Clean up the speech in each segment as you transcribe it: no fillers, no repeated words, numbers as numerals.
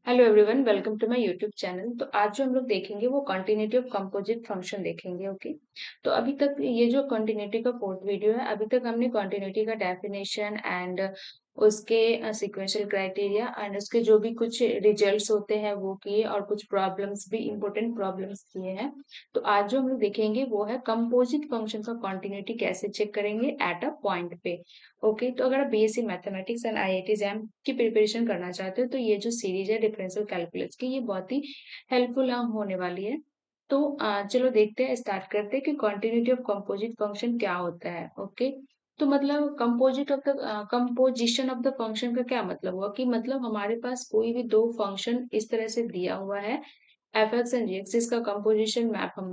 Hello everyone, welcome to my YouTube channel. तो आज जो हम लोग देखेंगे वो कॉन्टिन्यूटी ऑफ कंपोजिट फंक्शन देखेंगे। ओके, तो अभी तक ये जो कॉन्टिन्यूटी का फोर्थ वीडियो है, अभी तक हमने कॉन्टिन्यूटी का डेफिनेशन एंड उसके सीक्वेंशियल क्राइटेरिया एंड उसके जो भी कुछ रिजल्ट्स होते हैं वो किए, और कुछ प्रॉब्लम्स भी इंपॉर्टेंट प्रॉब्लम्स किए हैं। तो आज जो हम लोग देखेंगे वो है कंपोजिट फंक्शन का कॉन्टिन्यूटी कैसे चेक करेंगे एट अ पॉइंट पे। ओके, तो अगर आप BSc mathematics and IIT exam की प्रिपरेशन करना चाहते हो तो ये जो सीरीज है डिफरेंशियल कैलकुलस की, ये बहुत ही हेल्पफुल होने वाली है। तो चलो देखते हैं, स्टार्ट करते हैं कि कॉन्टिन्यूटी ऑफ कंपोजिट फंक्शन क्या होता है। ओके, तो मतलब composite of the composition of the function का क्या मतलब हुआ कि मतलब हमारे पास कोई भी दो फंक्शन इस तरह से दिया हुआ है, f x and ji x, इसका कंपोजिशन मैप हम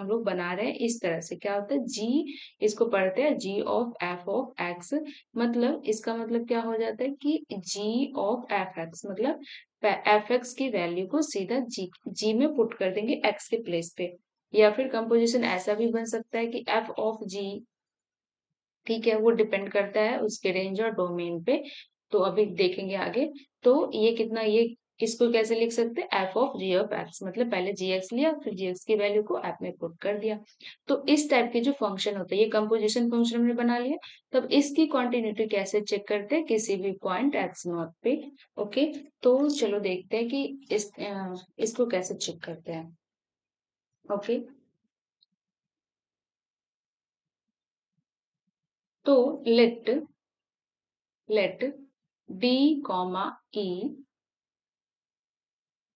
लोग बना रहे हैं। इस तरह से क्या होता है, जी इसको पढ़ते हैं जी ऑफ एफ ऑफ एक्स। मतलब इसका मतलब क्या हो जाता है कि जी ऑफ एफ एक्स मतलब एफ एक्स की वैल्यू को सीधा जी में पुट कर देंगे एक्स के प्लेस पे। या फिर कंपोजिशन ऐसा भी बन सकता है कि एफ ऑफ जी, ठीक है, वो डिपेंड करता है उसके रेंज और डोमेन पे। तो अभी देखेंगे आगे। तो ये कितना, ये इसको कैसे लिख सकते हैं, f of g of x, मतलब पहले जी एक्स लिया फिर जी एक्स की वैल्यू को एफ में पुट कर दिया। तो इस टाइप के जो फंक्शन होते हैं, ये कंपोजिशन फंक्शन हमने बना लिया। तब इसकी कॉन्टिन्यूटी कैसे चेक करते हैं, किसी भी पॉइंट एक्स नॉट पे। ओके, तो चलो देखते हैं कि इसको कैसे चेक करते हैं। ओके, तो लेट डी कॉमा ई,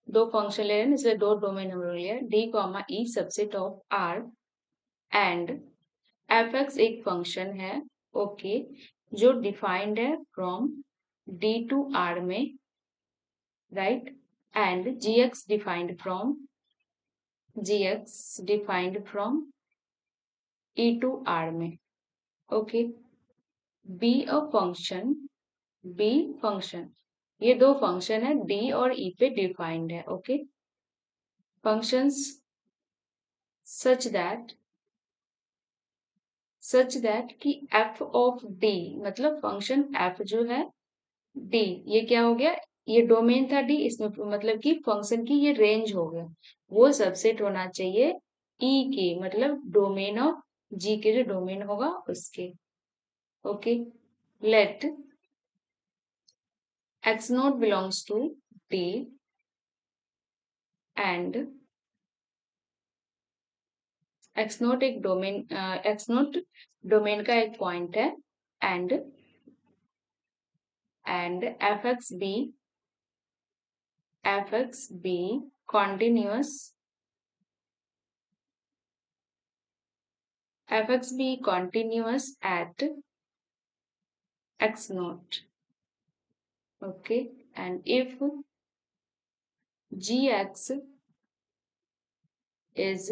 दो फंक्शन ले रहे हैं इसलिए दो डोमेन हम लोग लिया, D comma E subset of R and F X एक फंक्शन है। ओके, जो डिफाइंड है फ्रॉम डी टू आर में, right, and ji X defined from E to R में। Okay, be a function, be function, ये दो function है D और ई पे डिफाइंड है। ओके, फंक्शंस सच दैट कि एफ ऑफ डी, मतलब फंक्शन एफ जो है डी, ये क्या हो गया, ये डोमेन था डी, इसमें मतलब कि फंक्शन की ये रेंज हो गया, वो सबसेट होना चाहिए ई के, मतलब डोमेन ऑफ जी के, जो डोमेन होगा उसके। Okay, let x naught belongs to D and x naught एक डोमेन, एक्स नोट डोमेन का एक पॉइंट है, and F x be continuous, f x be continuous at x naught. Okay, and if gx is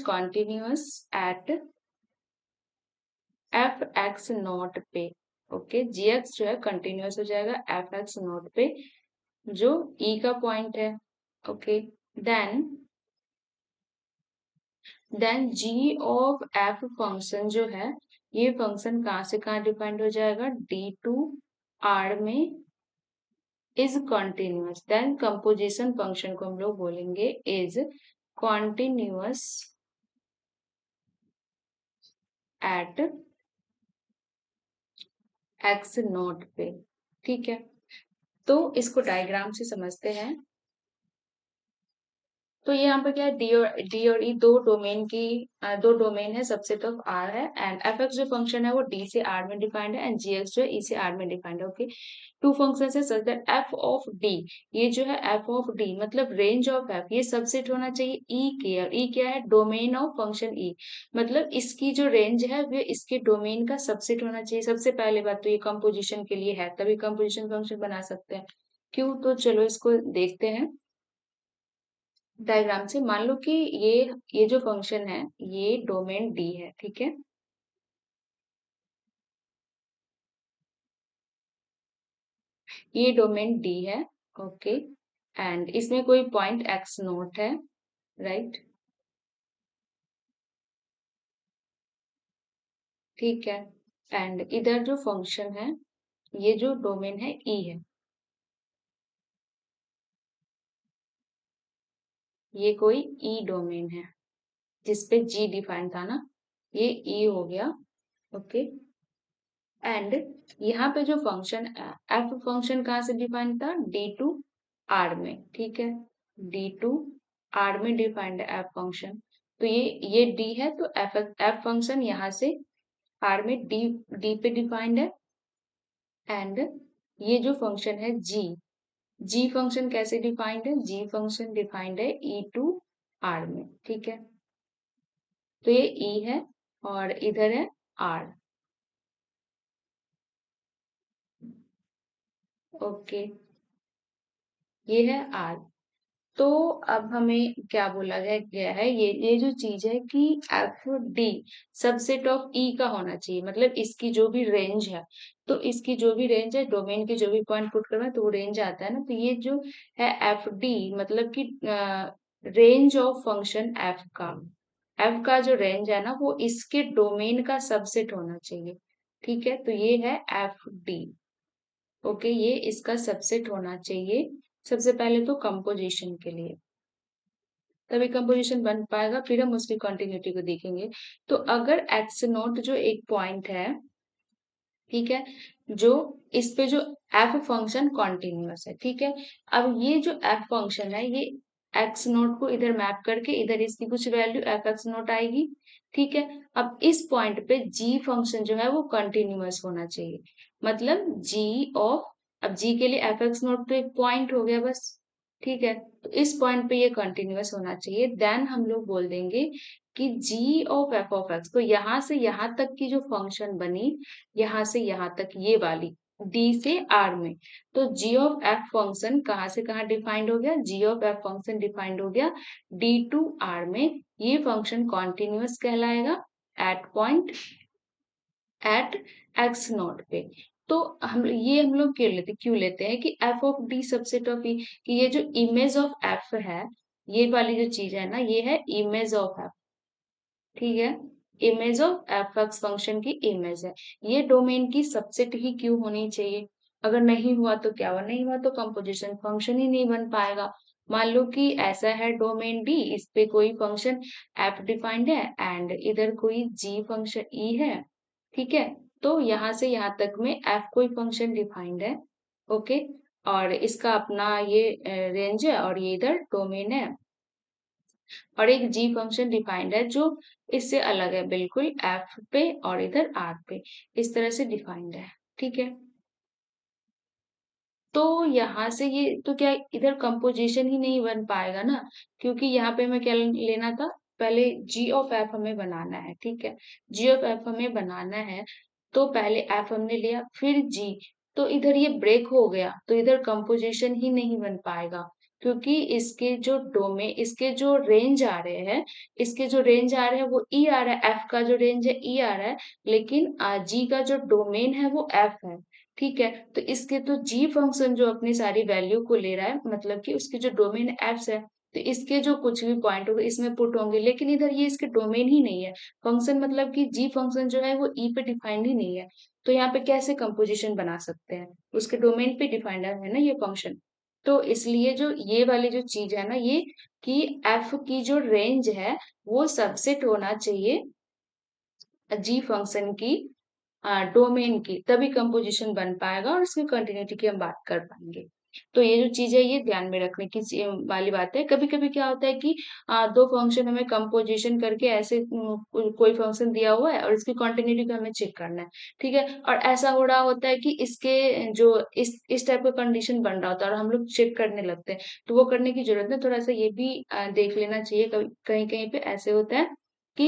continuous at F x naught पे। Okay, gx जो है continuous हो जाएगा F x naught पे, जो ई का पॉइंट है। Okay, then g of F function जो है, ये फंक्शन कहाँ से कहाँ डिफाइंड हो जाएगा, डी टू आर में is continuous, then composition function को हम लोग बोलेंगे is continuous at x naught पे। ठीक है, तो इसको डायग्राम से समझते हैं। तो यहाँ पे क्या है, डी और ई दो डोमेन की, दो डोमेन है, सबसेट ऑफ आर है, एंड एफ एक्स जो फंक्शन है वो डी से आर में डिफाइंड है, एंड जी एक्स जो है ई से आर में डिफाइंड है। ओके, टू फंक्शन है such that F of D, ये जो है एफ ऑफ डी मतलब रेंज ऑफ एफ, ये सबसेट होना चाहिए ई के, और ई क्या है, डोमेन ऑफ फंक्शन ई, मतलब इसकी जो रेंज है वो इसके डोमेन का सबसेट होना चाहिए। सबसे पहले बात तो ये कंपोजिशन के लिए है, तभी कंपोजिशन फंक्शन बना सकते हैं। क्यों, तो चलो इसको देखते हैं डायग्राम से। मान लो कि ये जो फंक्शन है ये डोमेन डी है, ठीक है, ये डोमेन डी है। ओके, एंड इसमें कोई पॉइंट एक्स नोट है, राइट, ठीक है, एंड इधर जो फंक्शन है, ये जो डोमेन है ई है, ये कोई ई डोमेन है जिसपे जी डिफाइन था ना, ये ई हो गया। ओके, एंड यहाँ पे जो फंक्शन एफ फंक्शन कहाँ से डिफाइन था, डी टू आर में, ठीक है, डी टू आर में डिफाइंड है एफ फंक्शन। तो ये डी है, तो एफ फंक्शन यहाँ से आर में डी डी पे डिफाइंड है। एंड ये जो फंक्शन है जी, जी फंक्शन कैसे डिफाइंड है, जी फंक्शन डिफाइंड है ई टू आर में, ठीक है। तो ये ई है और इधर है आर। ओके, ये है आर। तो अब हमें क्या बोला गया है, ये जो चीज है कि एफ डी सबसेट ऑफ ई का होना चाहिए, मतलब इसकी जो भी रेंज है, तो इसकी जो भी रेंज है, डोमेन के जो भी पॉइंट पुट करना है तो वो रेंज आता है ना, तो ये जो है एफ डी मतलब कि रेंज ऑफ फंक्शन एफ का जो रेंज है ना वो इसके डोमेन का सबसेट होना चाहिए, ठीक है। तो ये है एफ डी। ओके, ये इसका सबसेट होना चाहिए सबसे पहले तो कंपोजिशन के लिए, तभी कंपोजिशन बन पाएगा, फिर हम उसकी कंटिन्यूटी को देखेंगे। तो अगर एक्स नोट जो एक पॉइंट है, ठीक है, जो इस पे जो एफ फंक्शन कॉन्टिन्यूअस है, ठीक है, अब ये जो एफ फंक्शन है ये एक्स नोट को इधर मैप करके इधर इसकी कुछ वैल्यू एफ एक्स नोट आएगी, ठीक है। अब इस पॉइंट पे जी फंक्शन जो है वो कंटिन्यूअस होना चाहिए, मतलब जी ऑफ, अब जी के लिए एफ एक्स नोट तो एक पॉइंट हो गया बस, ठीक है, तो इस पॉइंट पे ये कंटिन्यूअस होना चाहिए, देन हम लोग बोल देंगे कि g of f of x, तो यहाँ से यहाँ तक की जो फंक्शन बनी, यहाँ से यहाँ तक ये वाली डी से आर में, तो जी ऑफ एफ फंक्शन कहाँ से कहाँ डिफाइंड हो गया, G of F function defined हो गया डी टू आर में, ये फंक्शन कॉन्टिन्यूअस कहलाएगा at point at X naught पे। तो हम लोग क्यों लेते हैं कि F of D subset of E, कि ये जो इमेज ऑफ एफ है, ये वाली जो चीज है ना, ये है इमेज ऑफ एफ, ठीक है, image of F x function की इमेज है, ये डोमेन की सबसेट ही क्यों होनी चाहिए, अगर नहीं हुआ तो क्या हुआ, नहीं हुआ तो कंपोजिशन फंक्शन ही नहीं बन पाएगा। मान लो कि ऐसा है डोमेन डी, इस पे कोई फंक्शन एफ डिफाइंड है एंड इधर कोई जी फंक्शन ई है, ठीक है, तो यहाँ से यहाँ तक में एफ कोई फंक्शन डिफाइंड है, ओके, और इसका अपना ये रेंज है और ये इधर डोमेन है, और एक जी फंक्शन डिफाइंड है जो इससे अलग है बिल्कुल एफ पे और इधर आर पे, इस तरह से डिफाइंड है, ठीक है। तो यहाँ से ये तो क्या इधर कंपोजिशन ही नहीं बन पाएगा ना, क्योंकि यहाँ पे हमें क्या लेना था, पहले जी ऑफ एफ हमें बनाना है, ठीक है, जी ऑफ एफ हमें बनाना है, तो पहले एफ हमने लिया फिर जी, तो इधर ये ब्रेक हो गया तो इधर कंपोजिशन ही नहीं बन पाएगा, क्योंकि इसके जो रेंज आ रहे हैं, इसके जो रेंज आ रहे हैं वो ई आ रहा है, एफ का जो रेंज है ई आ रहा है, लेकिन जी का जो डोमेन है वो एफ है, ठीक है, तो इसके तो जी फंक्शन जो अपनी सारी वैल्यू को ले रहा है, मतलब कि उसकी जो डोमेन एफ है, तो इसके जो कुछ भी पॉइंट होंगे इसमें पुट होंगे, लेकिन इधर ये इसके डोमेन ही नहीं है, फंक्शन मतलब कि जी फंक्शन जो है वो ई पे डिफाइंड ही नहीं है, तो यहाँ पे कैसे कंपोजिशन बना सकते हैं, उसके डोमेन पे डिफाइंड है ना ये फंक्शन। तो इसलिए जो ये वाली जो चीज है ना ये, कि एफ की जो रेंज है वो सबसेट होना चाहिए जी फंक्शन की डोमेन की, तभी कंपोजिशन बन पाएगा और उसकी कंटिन्यूटी की हम बात कर पाएंगे। तो ये जो चीज है ये ध्यान में रखने की वाली बात है, कभी कभी क्या होता है कि दो फंक्शन हमें कंपोजिशन करके ऐसे कोई फंक्शन दिया हुआ है और इसकी कंटिन्यूटी को हमें चेक करना है, ठीक है, और ऐसा हो रहा होता है कि इसके जो इस टाइप का कंडीशन बन रहा होता है और हम लोग चेक करने लगते हैं, तो वो करने की जरूरत है, थोड़ा सा ये भी देख लेना चाहिए, कहीं कहीं पे ऐसे होता है कि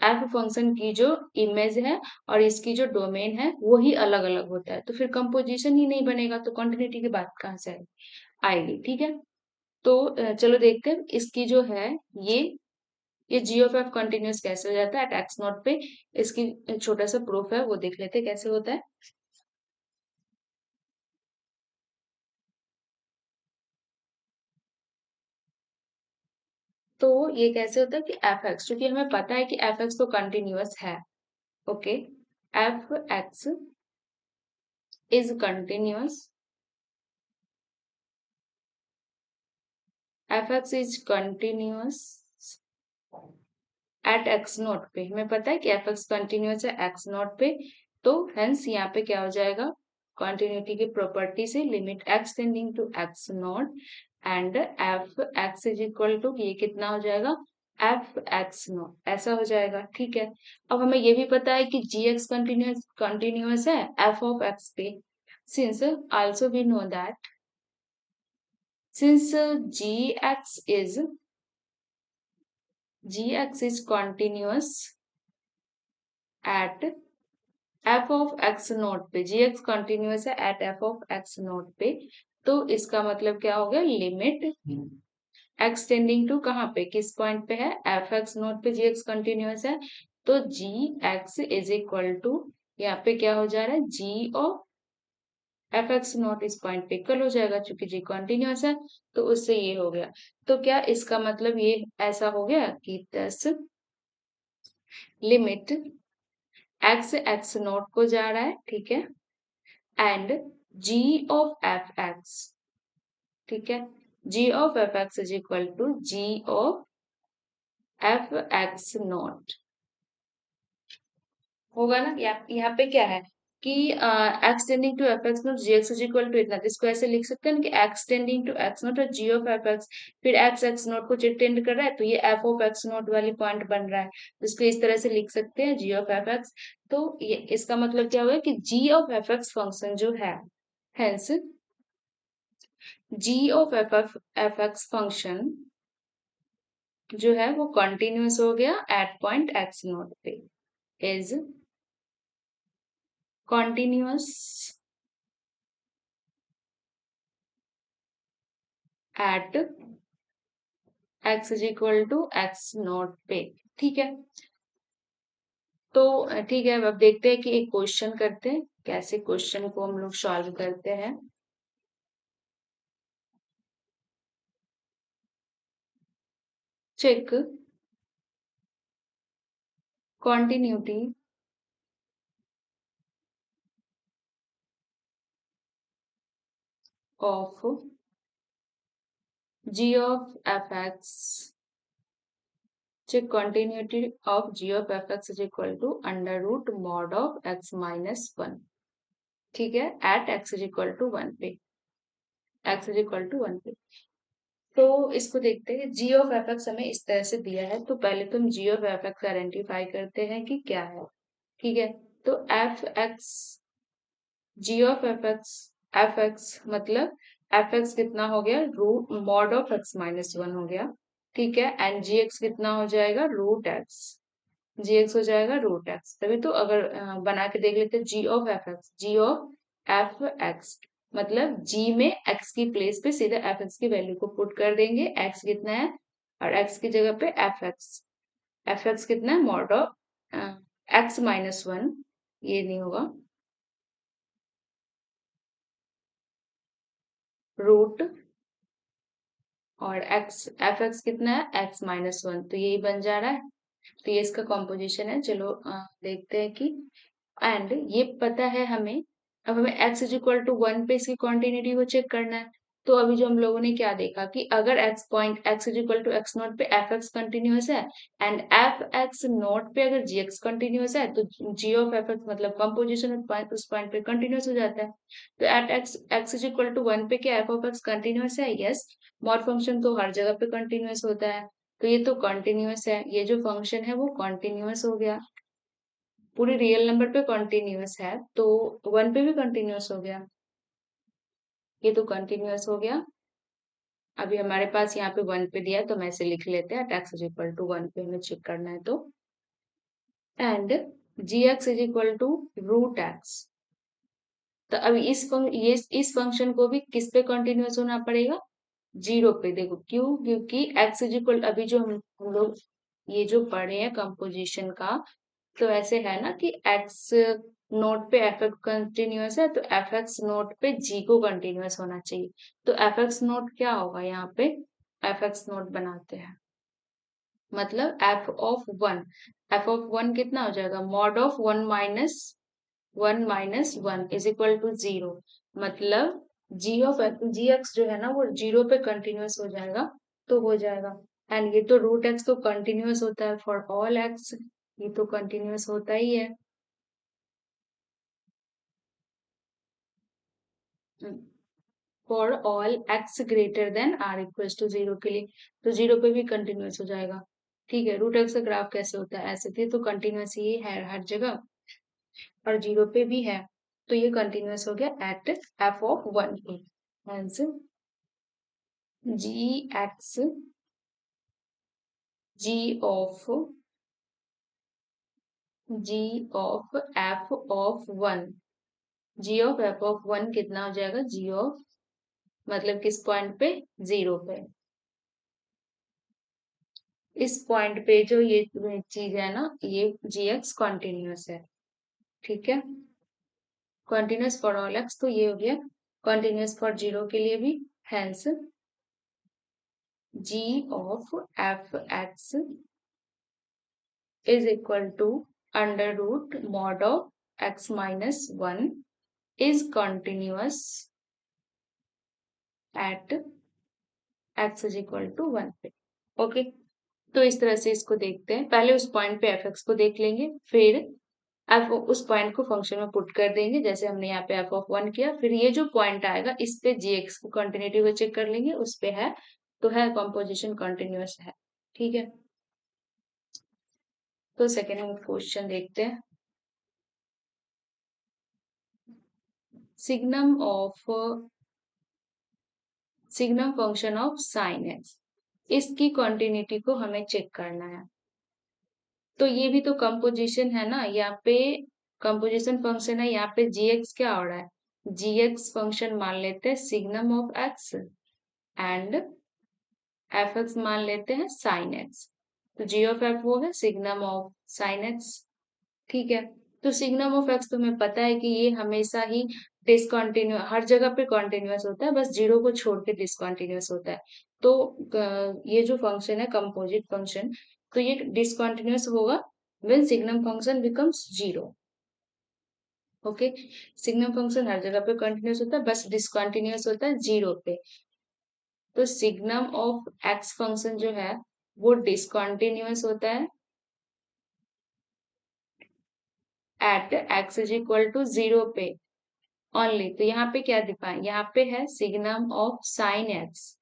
एफ फंक्शन की जो इमेज है और इसकी जो डोमेन है वो ही अलग अलग होता है, तो फिर कंपोजिशन ही नहीं बनेगा, तो कंटिन्यूटी की बात कहाँ से आएगी, ठीक है। तो चलो देखते हैं इसकी जो है ये ये जी ऑफ एफ कंटिन्यूस कैसे हो जाता है एट एक्स नॉट पे, इसकी छोटा सा प्रूफ है वो देख लेते हैं कैसे होता है। तो ये कैसे होता है कि एफ एक्स, क्योंकि हमें पता है कि एफ एक्स तो कंटिन्यूअस है, okay, F x is continuous, F x is continuous at x naught पे, हमें पता है कि एफ एक्स कंटिन्यूअस है एक्स नोट पे, तो हेंस यहाँ पे क्या हो जाएगा, कंटिन्यूटी की प्रॉपर्टी से limit x tending to x naught and F x is equal to ये कितना हो जाएगा, एफ एक्स नोट, ऐसा हो जाएगा। ठीक है, अब हमें ये भी पता है कि जी एक्स कंटिन्यूअस है एफ ऑफ एक्स पे, since also we know that since gx is continuous at f of x naught पे, gx कंटिन्यूअस है at f of x naught पे, तो इसका मतलब क्या हो गया, लिमिट x टेंडिंग टू कहाँ पे, किस पॉइंट पे है, एफ एक्स नोट पे gx कंटिन्यूअस है, तो gx इज इक्वल टू यहाँ पे क्या हो जा रहा है, g of F X not इस पॉइंट पे इक्वल हो जाएगा, चूंकि जी कंटिन्यूअस है, तो उससे ये हो गया। तो क्या इसका मतलब ये ऐसा हो गया कि दस लिमिट एक्स एक्स नॉट को जा रहा है, ठीक है, and G of F X, ठीक है, G of F x is equal to G of F X naught होगा ना। यहाँ पे क्या है कि X tending to F x naught G x is equal to इतना, तो इसको ऐसे लिख सकते हैं ना कि X tending to x naught और जी ऑफ एफ एक्स, फिर एक्स एक्स नोट को जो टेंड कर रहा है तो ये एफ ऑफ एक्स नोट वाली पॉइंट बन रहा है, तो इसको इस तरह से लिख सकते हैं जी ऑफ एफ एक्स। तो ये इसका मतलब क्या हुआ कि g of F x function जो है, hence g of F x function जो है वो कंटिन्यूअस हो गया एट पॉइंट एक्स नोट पे, is continuous at x is equal to x naught पे। ठीक है, तो ठीक है, अब देखते हैं कि एक क्वेश्चन करते हैं, कैसे क्वेश्चन को हम लोग सॉल्व करते हैं। Check continuity of g of fx, check continuity of g of fx is equal to under root mod of x minus 1, ठीक है, eight x is equal to 1 पे, x is equal to 1 पे। तो इसको देखते हैं, जी ऑफ एफ एक्स हमें इस तरह से दिया है, तो पहले तुम g of F x identify करते हैं कि क्या है। ठीक है, तो f x, ji of F x मतलब एफ एक्स कितना हो गया, root mod of x minus one हो गया, ठीक है, एंड जी एक्स कितना हो जाएगा, रूट एक्स, जी एक्स हो जाएगा रूट एक्स। तभी तो अगर बना के देख लेते G of F x, ji of F x मतलब जी में एक्स की प्लेस पे सीधे एफ एक्स की वैल्यू को पुट कर देंगे, एक्स कितना है और एक्स की जगह पे एफ एक्स कितना है, mod of x minus one, ये नहीं होगा, रूट और एक्स, एफ एक्स कितना है, एक्स माइनस वन, तो यही बन जा रहा है। तो ये इसका कॉम्पोजिशन है, चलो देखते हैं कि, एंड ये पता है हमें, अब हमें x is equal to one पे इसकी कॉन्टिन्यूटी को चेक करना है। तो अभी जो हम लोगों ने क्या देखा कि अगर x point x is equal to x naught पे एफ एक्स कंटिन्यूस है एंड एफ एक्स नोट पे अगर जी एक्स कंटिन्यूस है, तो जी ऑफ एफ एक्स मतलब कंपोजिशन उस पॉइंट पे कंटिन्यूस हो जाता है। तो at x is equal to one पे क्या एफ ऑफ एक्स कंटिन्यूस है, यस, मॉड फंक्शन तो हर जगह पे कंटिन्यूस होता है, तो ये तो कंटिन्यूस है, ये जो फंक्शन है वो कंटिन्यूस हो गया, पूरे रियल नंबर पे कंटिन्यूअस है, तो वन पे भी कंटिन्यूअस हो गया, ये तो कंटिन्यूअस हो गया। अभी हमारे पास यहाँ पे वन पे दिया है, तो मैं इसे लिख लेते हैं, x is equal to one पे हमें चेक करना है, तो and ji x is equal to root x. तो अभी इस फंक्शन को भी किस पे कंटिन्यूअस होना पड़ेगा, जीरो पे। देखो क्यों, क्योंकि एक्स इज इक्वल, अभी जो हम लोग ये जो पढ़े हैं कंपोजिशन का, तो ऐसे है ना कि एक्स नोट पे एफ एक्स कंटिन्यूअस है, तो एफ एक्स नोट पे जी को कंटिन्यूअस होना चाहिए, तो एफ एक्स नोट क्या होगा यहाँ पे, एफ एक्स नोट बनाते हैं, मतलब एफ ऑफ वन कितना हो जाएगा, mod of one minus 1 minus 1 is equal to 0, मतलब जी एक्स जो है ना वो 0 पे कंटिन्यूस हो जाएगा, तो हो जाएगा। एंड ये तो रूट एक्स तो कंटिन्यूस होता है फॉर ऑल एक्स, ये तो कंटिन्यूस होता ही है। For all x greater than or equals to 0 के लिए, तो 0 पे भी कंटिन्यूस हो जाएगा। ठीक है, रूट एक्स का ग्राफ कैसे होता है, ऐसे थे तो कंटिन्यूस ही है हर जगह, और 0 पे भी है, तो ये कंटिन्यूस हो गया एट एफ ऑफ 1 पे। Hence g x ji of g of f of 1, g of f of 1 कितना हो जाएगा, जी ऑफ मतलब किस पॉइंट पे, 0 पे। इस पॉइंट पे जो ये चीज है ना, ये जी एक्स कॉन्टिन्यूस है। ठीक है, कॉन्टिन्यूस फॉर ऑल एक्स, तो ये हो गया कॉन्टिन्यूस फॉर 0 के लिए भी। Hence g of F x is equal to under root mod of x minus 1 is continuous at x is equal to 1 पे। ओके, तो इस तरह से इसको देखते हैं। पहले उस पॉइंट पे एफ एक्स को देख लेंगे, फिर एफ उस पॉइंट को फंक्शन में पुट कर देंगे जैसे हमने यहाँ पे एफ ऑफ 1 किया, फिर ये जो पॉइंट आएगा इस पे जी एक्स को कंटिन्यूटी को चेक कर लेंगे, उस पे है तो है कंपोजिशन कंटिन्यूअस है। ठीक है, तो सेकेंड क्वेश्चन देखते हैं। Signum of signum function of sine x, इसकी कॉन्टिन्यूटी को हमें चेक करना है। तो ये भी तो कंपोजिशन है ना, यहाँ पे कंपोजिशन फंक्शन है, यहाँ पे जी एक्स क्या हो रहा है, जी एक्स फंक्शन मान लेते हैं signum of x, and F x मान लेते हैं साइन एक्स। तो जी ऑफ एफ वो है सिग्नम ऑफ साइन एक्स। ठीक है, तो सिग्नम ऑफ एक्स तुम्हें पता है कि ये हमेशा ही डिसकंटिन्यू हर जगह पे कॉन्टिन्यूस होता है, बस जीरो को छोड़ के डिसकंटिन्यूस होता है। तो ये जो फंक्शन है कंपोजिट फंक्शन, तो ये डिसकंटिन्यूस होगा when signum function becomes zero. Okay, signum function हर जगह पे कंटिन्यूस होता है, बस डिसकंटिन्यूस होता है जीरो पे। तो सिग्नम ऑफ एक्स फंक्शन जो है वो डिसकंटिन्यूस होता है at x is equal to 0 पे ओनली। तो यहाँ पे क्या डिफाइन, यहाँ पे है सिग्नम ऑफ साइन एक्स।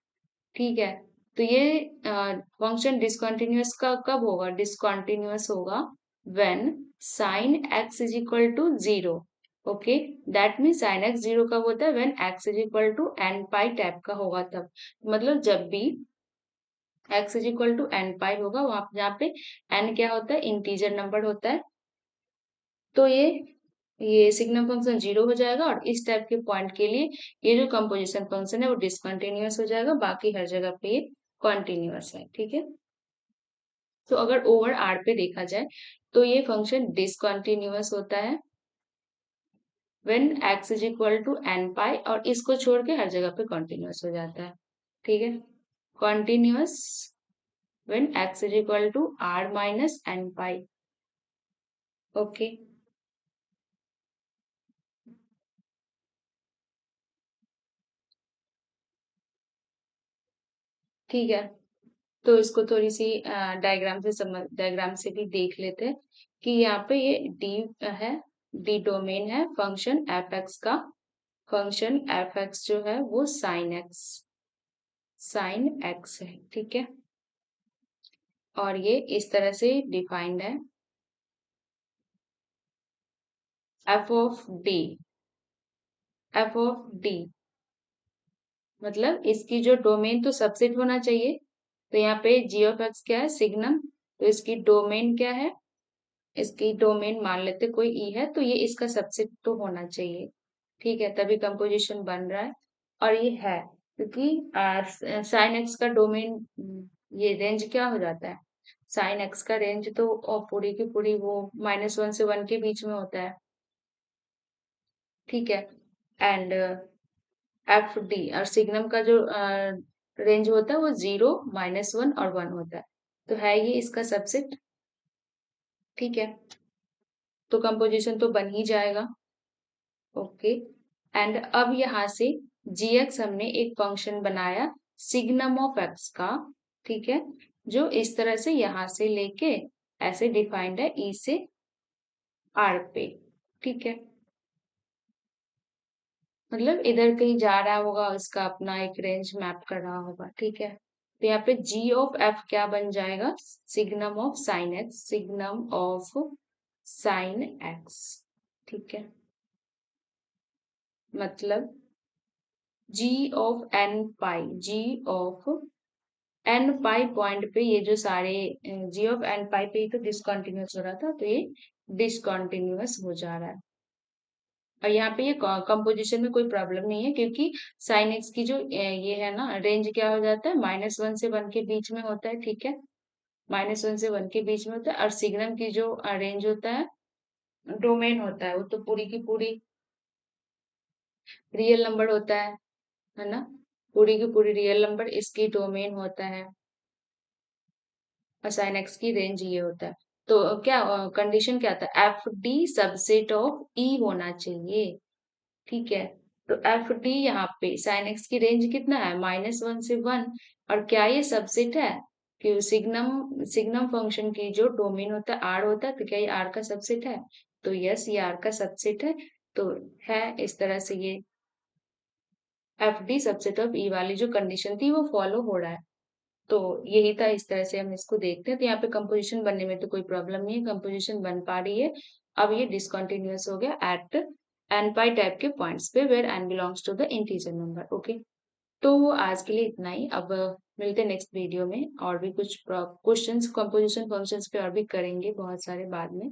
ठीक है, तो ये फंक्शन डिसकंटिन्यूअस का कब होगा, डिसकंटिन्यूअस होगा when sine X is equal to 0। Okay, that mean sine X 0 कब होता है, when x is equal to N pi type का होगा तब। मतलब जब भी X is equal to N pi होगा, वहां जहाँ पे एन क्या होता है, इंटीजर नंबर होता है, तो ये सिग्नम फंक्शन जीरो हो जाएगा, और इस टाइप के पॉइंट के लिए ये जो कंपोजिशन फंक्शन है वो डिसकंटिन्यूअस हो जाएगा, बाकी हर जगह पे ये कॉन्टिन्यूअस है। ठीक है, तो अगर ओवर आर पे देखा जाए तो ये फंक्शन डिसकंटिन्यूअस होता है when x is equal to N pi, और इसको छोड़ के हर जगह पे कॉन्टिन्यूअस हो जाता है। ठीक है, continuous when x is equal to R minus n pi. Okay, ठीक है, तो इसको थोड़ी सी डायग्राम से भी देख लेते हैं कि यहाँ पे ये डी है, डी डोमेन है फंक्शन एफ एक्स का। फंक्शन एफ एक्स जो है वो साइन एक्स है। ठीक है, और ये इस तरह से डिफाइंड है, f of D, F of D मतलब इसकी जो डोमेन तो सबसेट होना चाहिए, तो यहाँ पे जी ऑफ एक्स क्या है, सिग्नम, तो इसकी डोमेन क्या है, इसकी डोमेन मान लेते कोई ई है, तो ये इसका सबसेट तो होना चाहिए। ठीक है, तभी कंपोजिशन बन रहा है, और ये है क्योंकि साइन एक्स का डोमेन, ये रेंज क्या हो जाता है, साइन एक्स का रेंज तो पूरी की पूरी वो -1 से 1 के बीच में होता है। ठीक है, एंड एफ डी और सिग्नम का जो रेंज होता है वो 0, -1 और 1 होता है, तो है ये इसका सबसेट। ठीक है, तो कंपोजिशन तो बन ही जाएगा। ओके। एंड अब यहाँ से gx हमने एक फंक्शन बनाया सिग्नम ऑफ x का, ठीक है, जो इस तरह से यहाँ से लेके ऐसे डिफाइंड है ई से आर पे, ठीक है, मतलब इधर कहीं जा रहा होगा, इसका अपना एक रेंज मैप कर रहा होगा, ठीक है। तो यहाँ पे g ऑफ f क्या बन जाएगा, signum of sine x, signum of sine x, ठीक है, मतलब g of n pi, g of n pi point पे ये जो सारे g ऑफ n पाई पे ही तो डिसकंटिन्यूअस हो रहा था, तो ये डिसकंटिन्यूअस हो जा रहा है। और यहाँ पे ये कंपोजिशन में कोई प्रॉब्लम नहीं है, क्योंकि साइन एक्स की जो ये है ना रेंज क्या हो जाता है, -1 से 1 के बीच में होता है, ठीक है, -1 से 1 के बीच में होता है। और सिग्नम की जो रेंज होता है, डोमेन होता है, वो तो पूरी की पूरी रियल नंबर होता है ना, पूरी की पूरी रियल नंबर इसकी डोमेन होता है, और साइन एक्स की रेंज ये होता है। तो क्या कंडीशन क्या था, एफ डी सबसेट ऑफ ई होना चाहिए, ठीक है। तो एफ डी यहाँ पे साइन एक्स की रेंज कितना है, -1 से 1, और क्या ये सबसेट है, कि सिग्नम सिग्नम फंक्शन की जो डोमेन होता है आर होता है, तो क्या ये आर का सबसेट है, तो यस ये आर का सबसेट है। तो है इस तरह से ये एफ डी सबसेट ऑफ ई वाली जो कंडीशन थी वो फॉलो हो रहा है। तो यही था, इस तरह से हम इसको देखते हैं। तो यहाँ पे कंपोजिशन बनने में तो कोई प्रॉब्लम नहीं है, कंपोजिशन बन पा रही है। अब ये डिसकंटिन्यूअस हो गया एट एन पाई टाइप के पॉइंट्स पे where n belongs to the integer number, okay. तो आज के लिए इतना ही। अब मिलते हैं नेक्स्ट वीडियो में, और भी कुछ क्वेश्चंस कंपोजिशन फंक्शंस पे और भी करेंगे बहुत सारे बाद में।